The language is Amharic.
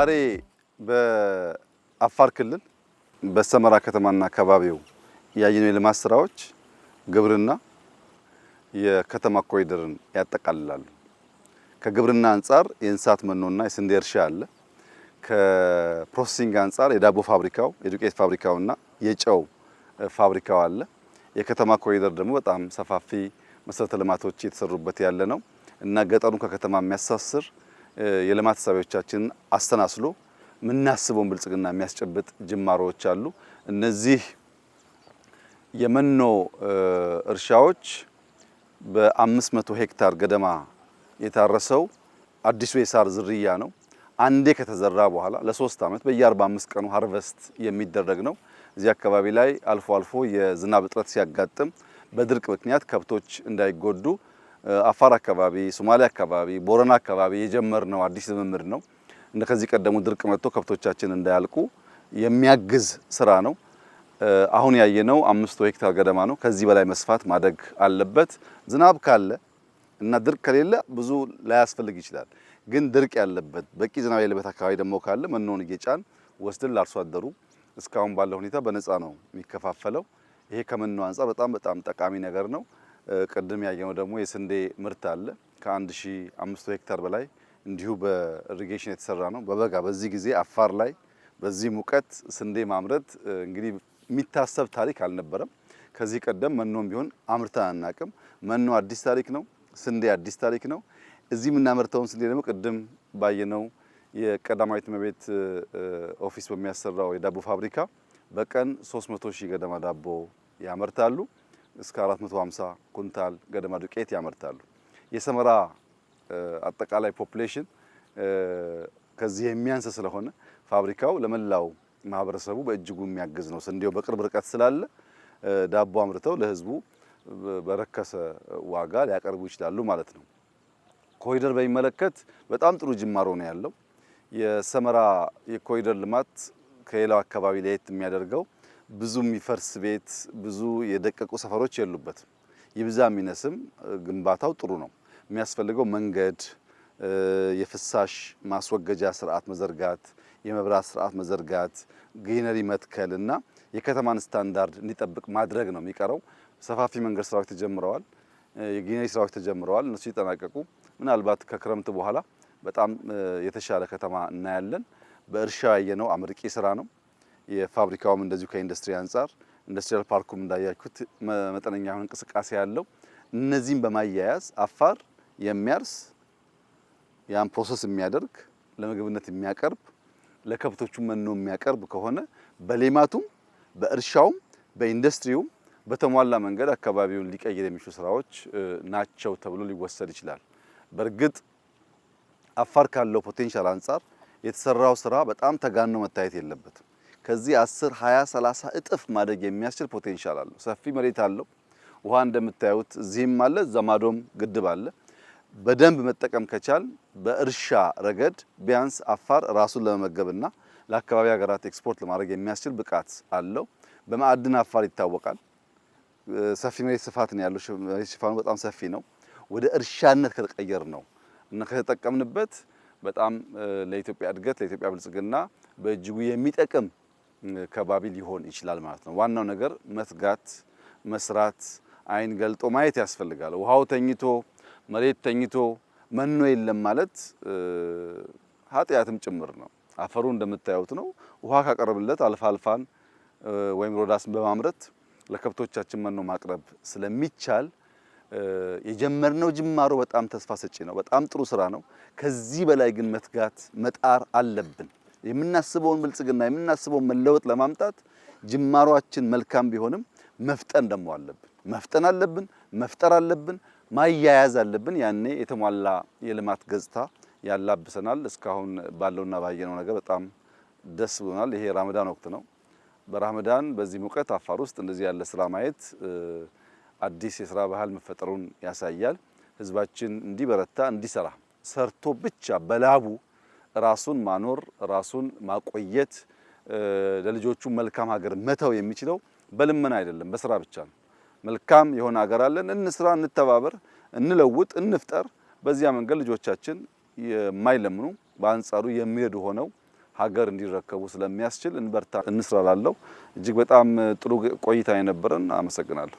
ዛሬ በአፋር ክልል በሰመራ ከተማና አካባቢው ያየነው የልማት ስራዎች ግብርና የከተማ ኮሪደርን ያጠቃልላሉ። ከግብርና አንጻር የእንስሳት መኖና የስንዴ እርሻ አለ። ከፕሮሰሲንግ አንጻር የዳቦ ፋብሪካው፣ የዱቄት ፋብሪካውና የጨው ፋብሪካው አለ። የከተማ ኮሪደር ደግሞ በጣም ሰፋፊ መሰረተ ልማቶች የተሰሩበት ያለ ነው እና ገጠሩን ከከተማ የሚያሳስር የልማት ሀሳቦቻችንን አስተናስሎ ምናስበውን ብልጽግና የሚያስጨብጥ ጅማሮዎች አሉ። እነዚህ የመኖ እርሻዎች በ500 ሄክታር ገደማ የታረሰው አዲሱ የሳር ዝርያ ነው። አንዴ ከተዘራ በኋላ ለ3 ዓመት በየ45 ቀኑ ሃርቨስት የሚደረግ ነው። እዚህ አካባቢ ላይ አልፎ አልፎ የዝናብ እጥረት ሲያጋጥም በድርቅ ምክንያት ከብቶች እንዳይጎዱ አፋር አካባቢ፣ ሶማሌ አካባቢ፣ ቦረና አካባቢ የጀመርነው አዲስ ልምምድ ነው። እንደ ከዚህ ቀደሙ ድርቅ መጥቶ ከብቶቻችን እንዳያልቁ የሚያግዝ ስራ ነው። አሁን ያየነው 5 ሄክታር ገደማ ነው። ከዚህ በላይ መስፋት ማደግ አለበት። ዝናብ ካለ እና ድርቅ ከሌለ ብዙ ላያስፈልግ ይችላል። ግን ድርቅ ያለበት በቂ ዝናብ ያለበት አካባቢ ደግሞ ካለ መኖን እየጫን ወስደን ለአርሶ አደሩ እስካሁን ባለው ሁኔታ በነፃ ነው የሚከፋፈለው። ይሄ ከመኖ አንጻር በጣም ጠቃሚ ነገር ነው። ቅድም ያየነው ደግሞ የስንዴ ምርት አለ። ከ1500 ሄክታር በላይ እንዲሁ በኢሪጌሽን የተሰራ ነው። በበጋ በዚህ ጊዜ አፋር ላይ በዚህ ሙቀት ስንዴ ማምረት እንግዲህ የሚታሰብ ታሪክ አልነበረም። ከዚህ ቀደም መኖም ቢሆን አምርተን አናቅም። መኖ አዲስ ታሪክ ነው። ስንዴ አዲስ ታሪክ ነው። እዚህ የምናመርተውን ስንዴ ደግሞ ቅድም ባየነው የቀዳማዊት እመቤት ኦፊስ በሚያሰራው የዳቦ ፋብሪካ በቀን 300 ሺህ ገደማ ዳቦ ያመርታሉ። እስከ 450 ኩንታል ገደማ ዱቄት ያመርታሉ። የሰመራ አጠቃላይ ፖፑሌሽን ከዚህ የሚያንስ ስለሆነ ፋብሪካው ለመላው ማህበረሰቡ በእጅጉ የሚያግዝ ነው። ስንዴው በቅርብ ርቀት ስላለ ዳቦ አምርተው ለህዝቡ በረከሰ ዋጋ ሊያቀርቡ ይችላሉ ማለት ነው። ኮሪደር በሚመለከት በጣም ጥሩ ጅማሮ ነው ያለው። የሰመራ የኮሪደር ልማት ከሌላው አካባቢ ለየት የሚያደርገው ብዙ የሚፈርስ ቤት፣ ብዙ የደቀቁ ሰፈሮች የሉበትም። ይብዛ የሚነስም ግንባታው ጥሩ ነው። የሚያስፈልገው መንገድ፣ የፍሳሽ ማስወገጃ ስርዓት መዘርጋት፣ የመብራት ስርዓት መዘርጋት፣ ግሪነሪ መትከል እና የከተማን ስታንዳርድ እንዲጠብቅ ማድረግ ነው የሚቀረው። ሰፋፊ መንገድ ስራዎች ተጀምረዋል። የግሪነሪ ስራዎች ተጀምረዋል። እነሱ ይጠናቀቁ ምናልባት ከክረምት በኋላ በጣም የተሻለ ከተማ እናያለን። በእርሻ ያየነው አመርቂ ስራ ነው። የፋብሪካውም እንደዚሁ ከኢንዱስትሪ አንጻር ኢንዱስትሪያል ፓርኩም እንዳያችሁት መጠነኛ የሆነ እንቅስቃሴ ያለው። እነዚህም በማያያዝ አፋር የሚያርስ ያን ፕሮሰስ የሚያደርግ ለምግብነት የሚያቀርብ ለከብቶቹ መኖ የሚያቀርብ ከሆነ በሌማቱም በእርሻውም በኢንዱስትሪውም በተሟላ መንገድ አካባቢውን ሊቀይር የሚችሉ ስራዎች ናቸው ተብሎ ሊወሰድ ይችላል። በእርግጥ አፋር ካለው ፖቴንሻል አንጻር የተሰራው ስራ በጣም ተጋኖ መታየት የለበትም። ከዚህ 10፣ 20፣ 30 እጥፍ ማደግ የሚያስችል ፖቴንሻል አለው። ሰፊ መሬት አለው። ውሃ እንደምታዩት እዚህም አለ፣ ዘማዶም ግድብ አለ። በደንብ መጠቀም ከቻል በእርሻ ረገድ ቢያንስ አፋር ራሱን ለመመገብና ለአካባቢ ሀገራት ኤክስፖርት ለማድረግ የሚያስችል ብቃት አለው። በማዕድን አፋር ይታወቃል። ሰፊ መሬት ስፋት ነው ያለው። መሬት ሽፋኑ በጣም ሰፊ ነው። ወደ እርሻነት ከተቀየር ነው እና ከተጠቀምንበት በጣም ለኢትዮጵያ እድገት ለኢትዮጵያ ብልጽግና በእጅጉ የሚጠቅም ከባቢ ሊሆን ይችላል ማለት ነው። ዋናው ነገር መትጋት፣ መስራት፣ አይን ገልጦ ማየት ያስፈልጋል። ውሃው ተኝቶ መሬት ተኝቶ መኖ የለም ማለት ኃጢአትም ጭምር ነው። አፈሩ እንደምታዩት ነው። ውሃ ካቀረብለት አልፋልፋን ወይም ሮዳስን በማምረት ለከብቶቻችን መኖ ማቅረብ ስለሚቻል የጀመርነው ጅማሮ በጣም ተስፋ ሰጪ ነው። በጣም ጥሩ ስራ ነው። ከዚህ በላይ ግን መትጋት መጣር አለብን። የምናስበውን ብልጽግና የምናስበውን መለወጥ ለማምጣት ጅማሮአችን መልካም ቢሆንም መፍጠን ደግሞ አለብን። መፍጠን አለብን፣ መፍጠር አለብን፣ ማያያዝ አለብን። ያኔ የተሟላ የልማት ገጽታ ያላብሰናል። እስካሁን ባለውና ባየነው ነገር በጣም ደስ ብሎናል። ይሄ ራመዳን ወቅት ነው። በራመዳን በዚህ ሙቀት አፋር ውስጥ እንደዚህ ያለ ስራ ማየት አዲስ የስራ ባህል መፈጠሩን ያሳያል። ህዝባችን እንዲበረታ እንዲሰራ ሰርቶ ብቻ በላቡ ራሱን ማኖር ራሱን ማቆየት ለልጆቹ መልካም ሀገር መተው የሚችለው በልመና አይደለም፣ በስራ ብቻ ነው። መልካም የሆነ ሀገር አለን፣ እንስራ፣ እንተባበር፣ እንለውጥ፣ እንፍጠር። በዚያ መንገድ ልጆቻችን የማይለምኑ በአንጻሩ የሚሄዱ ሆነው ሀገር እንዲረከቡ ስለሚያስችል እንበርታ እንስራላለው። እጅግ በጣም ጥሩ ቆይታ የነበረን። አመሰግናለሁ።